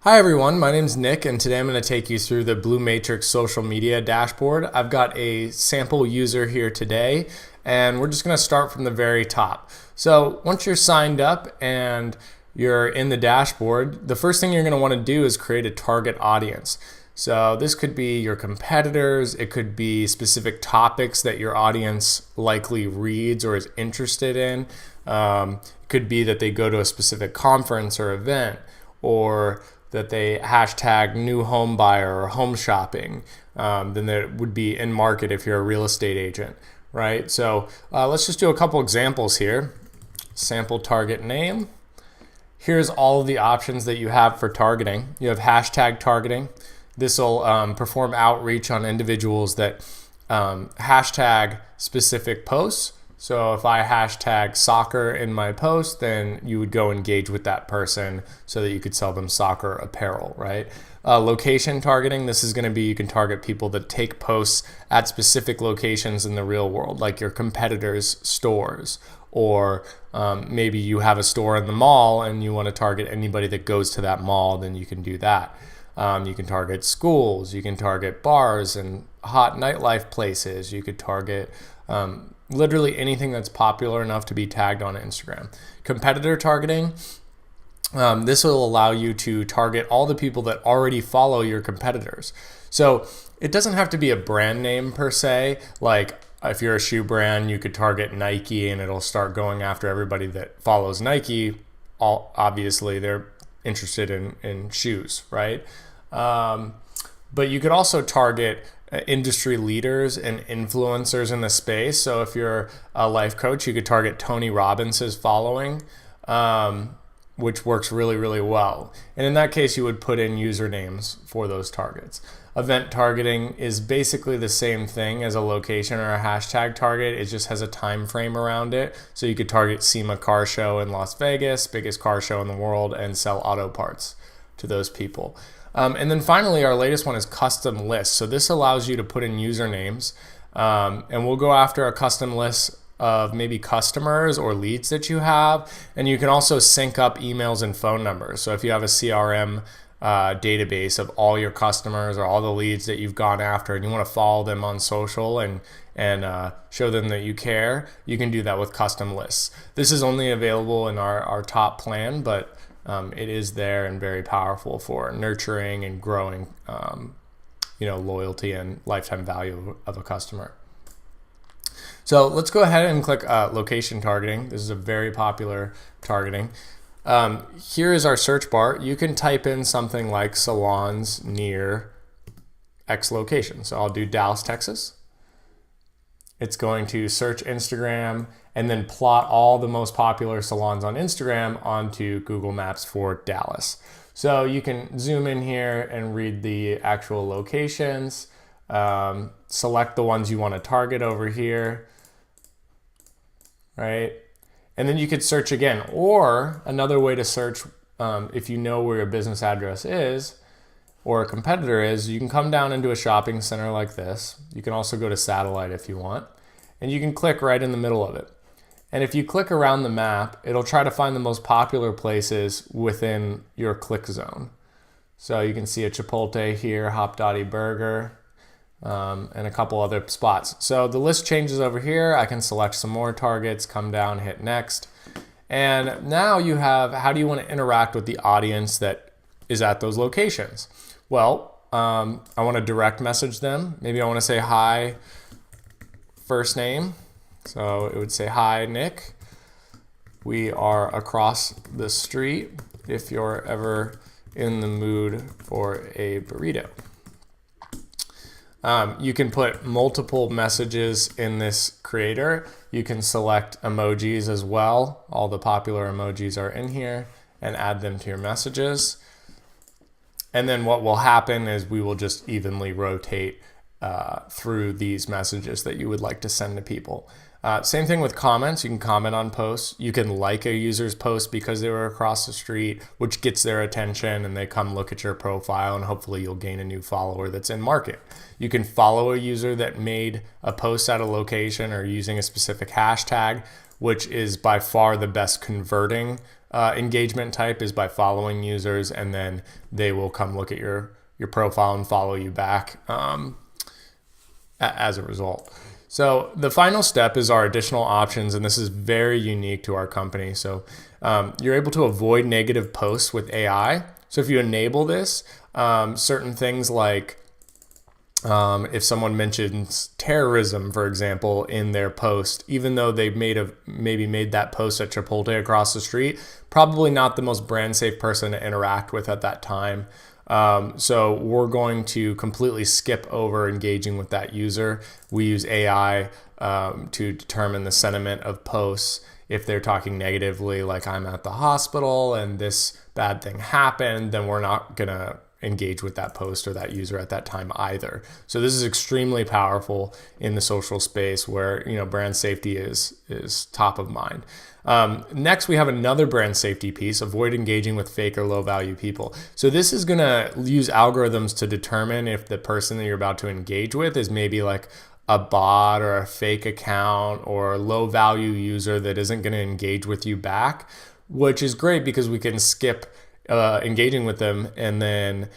Hi everyone, my name is Nick and today I'm going to take you through the BlueMatrix social media dashboard. I've got a sample user here today and we're just going to start from the very top. So once you're signed up and you're in the dashboard, the first thing you're going to want to do is create a target audience. So this could be your competitors, it could be specific topics that your audience likely reads or is interested in. It could be that they go to a specific conference or event, or that they hashtag new home buyer or home shopping. Then that would be in market if you're a real estate agent, right? So let's just do a couple examples here. Sample target name. Here's all of the options that you have for targeting. You have hashtag targeting. This will perform outreach on individuals that hashtag specific posts. So if I hashtag soccer in my post, then you would go engage with that person so that you could sell them soccer apparel, right? Location targeting, this is going to be, you can target people that take posts at specific locations in the real world, like your competitors' stores, or maybe you have a store in the mall and you want to target anybody that goes to that mall, then you can do that. You can target schools, you can target bars and hot nightlife places, you could target literally anything that's popular enough to be tagged on Instagram. Competitor targeting, this will allow you to target all the people that already follow your competitors. So it doesn't have to be a brand name per se. Like if you're a shoe brand, you could target Nike and it'll start going after everybody that follows Nike. Obviously they're interested in shoes, right? But you could also target industry leaders and influencers in the space. So if you're a life coach, you could target Tony Robbins' following, which works really, really well. And in that case, you would put in usernames for those targets. Event targeting is basically the same thing as a location or a hashtag target. It just has a time frame around it. So you could target SEMA Car Show in Las Vegas, biggest car show in the world, and sell auto parts to those people. And then finally, our latest one is custom lists. So this allows you to put in usernames, and we'll go after a custom list of maybe customers or leads that you have. And you can also sync up emails and phone numbers. So if you have a CRM database of all your customers or all the leads that you've gone after and you want to follow them on social and show them that you care, you can do that with custom lists. This is only available in our top plan, but it is there and very powerful for nurturing and growing loyalty and lifetime value of a customer. So let's go ahead and click location targeting. This is a very popular targeting. Here is our search bar. You can type in something like salons near X location. So I'll do Dallas, Texas. It's going to search Instagram and then plot all the most popular salons on Instagram onto Google Maps for Dallas. So you can zoom in here and read the actual locations, select the ones you want to target over here, right? And then you could search again. Or another way to search, if you know where your business address is or a competitor is, you can come down into a shopping center like this. You can also go to satellite if you want, and you can click right in the middle of it. And if you click around the map, it'll try to find the most popular places within your click zone. So you can see a Chipotle here, Hop Dottie Burger, and a couple other spots. So the list changes over here. I can select some more targets, come down, hit next. And now you have, how do you want to interact with the audience that is at those locations? Well, I want to direct message them. Maybe I want to say hi, first name. So it would say, hi, Nick. We are across the street if you're ever in the mood for a burrito. You can put multiple messages in this creator. You can select emojis as well. All the popular emojis are in here, and add them to your messages. And then what will happen is we will just evenly rotate through these messages that you would like to send to people. Same thing with comments. You can comment on posts. You can like a user's post because they were across the street, which gets their attention and they come look at your profile, and hopefully you'll gain a new follower that's in market. You can follow a user that made a post at a location or using a specific hashtag, which is by far the best converting engagement type, is by following users, and then they will come look at your profile and follow you back as a result. So the final step is our additional options, and this is very unique to our company. So you're able to avoid negative posts with AI. So if you enable this, certain things like if someone mentions terrorism, for example, in their post, even though they maybe made that post at Chipotle across the street, probably not the most brand safe person to interact with at that time. So we're going to completely skip over engaging with that user. We use AI to determine the sentiment of posts. If they're talking negatively, like I'm at the hospital and this bad thing happened, then we're not going to engage with that post or that user at that time either. So this is extremely powerful in the social space where, brand safety is top of mind. Next, we have another brand safety piece: avoid engaging with fake or low value people. So this is going to use algorithms to determine if the person that you're about to engage with is maybe like a bot or a fake account or a low value user that isn't going to engage with you back, which is great because we can skip engaging with them and then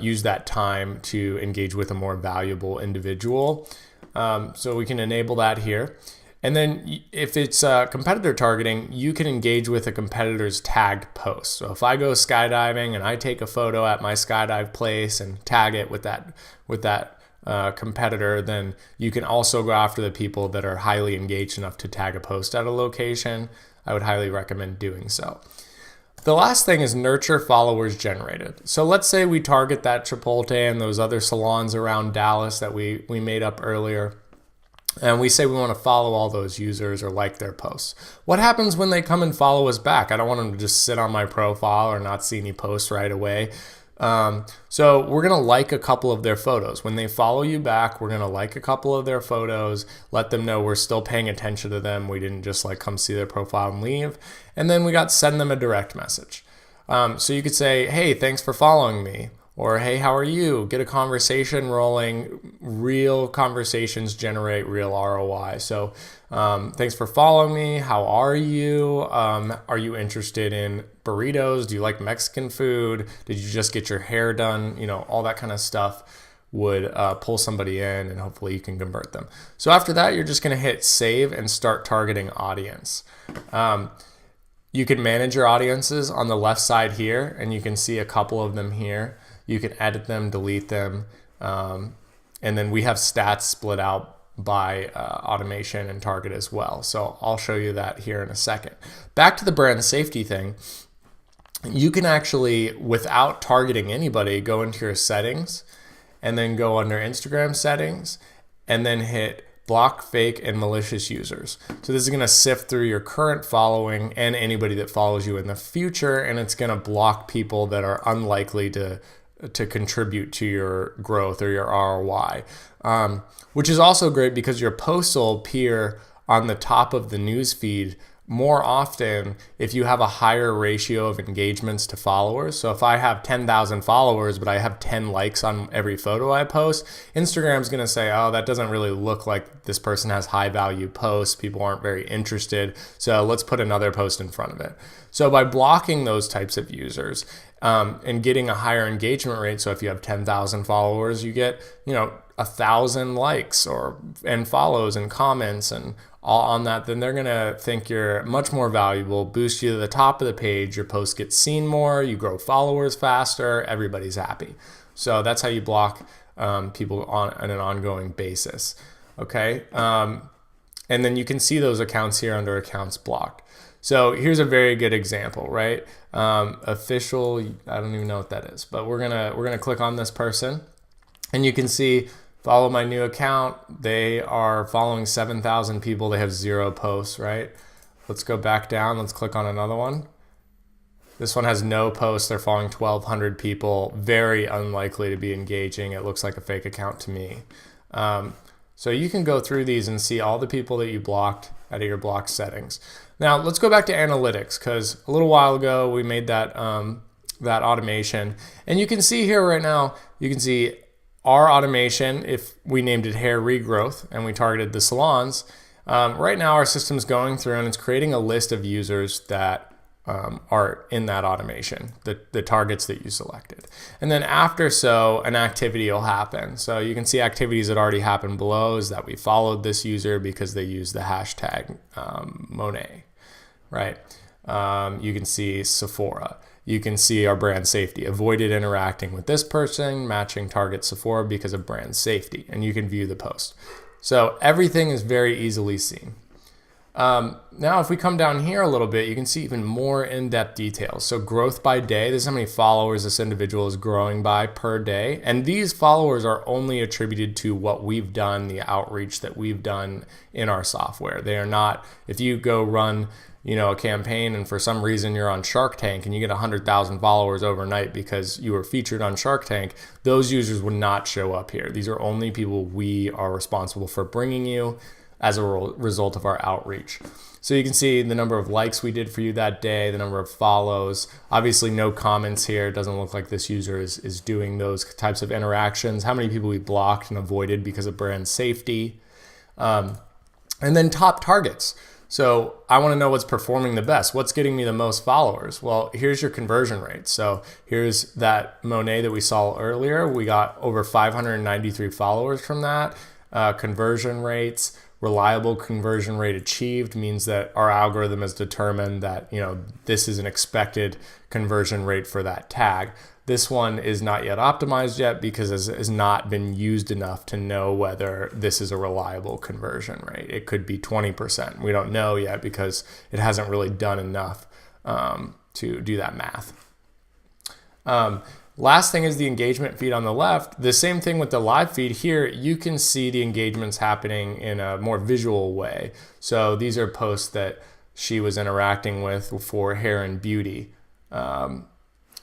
use that time to engage with a more valuable individual. So we can enable that here. And then if it's competitor targeting, you can engage with a competitor's tagged post. So if I go skydiving and I take a photo at my skydive place and tag it with that competitor, then you can also go after the people that are highly engaged enough to tag a post at a location. I would highly recommend doing so. The last thing is nurture followers generated. So let's say we target that Chipotle and those other salons around Dallas that we made up earlier, and we say we want to follow all those users or like their posts. What happens when they come and follow us back? I don't want them to just sit on my profile or not see any posts right away. So we're going to like a couple of their photos. When they follow you back, we're going to like a couple of their photos, let them know we're still paying attention to them. We didn't just come see their profile and leave. And then we send them a direct message. So you could say, hey, thanks for following me. Or, hey, how are you? Get a conversation rolling. Real conversations generate real ROI. So thanks for following me. How are you? Are you interested in burritos? Do you like Mexican food? Did you just get your hair done? All that kind of stuff would pull somebody in, and hopefully you can convert them. So after that, you're just going to hit save and start targeting audience. You can manage your audiences on the left side here, and you can see a couple of them here. You can edit them, delete them, and then we have stats split out by automation and target as well. So I'll show you that here in a second. Back to the brand safety thing, you can actually, without targeting anybody, go into your settings and then go under Instagram settings and then hit block fake and malicious users. So this is going to sift through your current following and anybody that follows you in the future, and it's going to block people that are unlikely to contribute to your growth or your ROI, which is also great because your posts will appear on the top of the news feed more often if you have a higher ratio of engagements to followers. So if I have 10,000 followers, but I have 10 likes on every photo I post, Instagram's going to say, oh, that doesn't really look like this person has high value posts. People aren't very interested. So let's put another post in front of it. So by blocking those types of users and getting a higher engagement rate, so if you have 10,000 followers, you get 1,000 likes and follows and comments and all on that, then they're going to think you're much more valuable, boost you to the top of the page, your post gets seen more, you grow followers faster, everybody's happy. So that's how you block people on an ongoing basis. Okay. And then you can see those accounts here under accounts blocked. So here's a very good example, right? Official, I don't even know what that is, but we're gonna click on this person, and you can see follow my new account. They are following 7,000 people. They have 0 posts, right? Let's go back down. Let's click on another one. This one has no posts. They're following 1,200 people. Very unlikely to be engaging. It looks like a fake account to me. So you can go through these and see all the people that you blocked out of your block settings. Now let's go back to analytics, because a little while ago we made that automation, and you can see here right now, you can see our automation, if we named it hair regrowth and we targeted the salons, Right now our system's going through and it's creating a list of users that are in that automation, the targets that you selected. And then after so, an activity will happen. So you can see activities that already happened below is that we followed this user because they used the hashtag Monet, right? You can see Sephora. You can see our brand safety, avoided interacting with this person, matching target Sephora because of brand safety, and you can view the post. So everything is very easily seen. Now, if we come down here a little bit, you can see even more in-depth details. So growth by day, this is how many followers this individual is growing by per day. And these followers are only attributed to what we've done, the outreach that we've done in our software. They are not, if you go run, a campaign and for some reason you're on Shark Tank and you get 100,000 followers overnight because you were featured on Shark Tank, those users would not show up here. These are only people we are responsible for bringing you as a result of our outreach. So you can see the number of likes we did for you that day, the number of follows. Obviously no comments here. It doesn't look like this user is doing those types of interactions. How many people we blocked and avoided because of brand safety. And then top targets. So I want to know what's performing the best. What's getting me the most followers? Well, here's your conversion rate. So here's that Monet that we saw earlier. We got over 593 followers from that. Conversion rates. Reliable conversion rate achieved means that our algorithm has determined that this is an expected conversion rate for that tag. This one is not yet optimized yet because it has not been used enough to know whether this is a reliable conversion rate. It could be 20%. We don't know yet because it hasn't really done enough to do that math. Last thing is the engagement feed on the left. The same thing with the live feed here. You can see the engagements happening in a more visual way. So these are posts that she was interacting with for hair and beauty.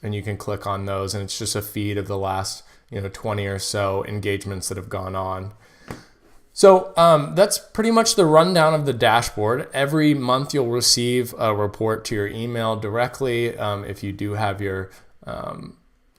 And you can click on those and it's just a feed of the last 20 or so engagements that have gone on. So that's pretty much the rundown of the dashboard. Every month you'll receive a report to your email directly if you do have your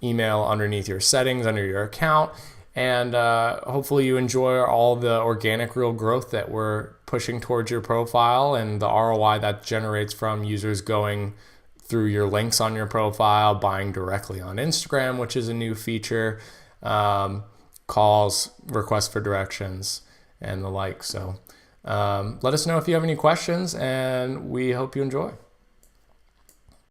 email underneath your settings under your account, and hopefully you enjoy all the organic real growth that we're pushing towards your profile and the ROI that generates from users going through your links on your profile, buying directly on Instagram, which is a new feature, calls, requests for directions, and the like. So let us know if you have any questions, and we hope you enjoy.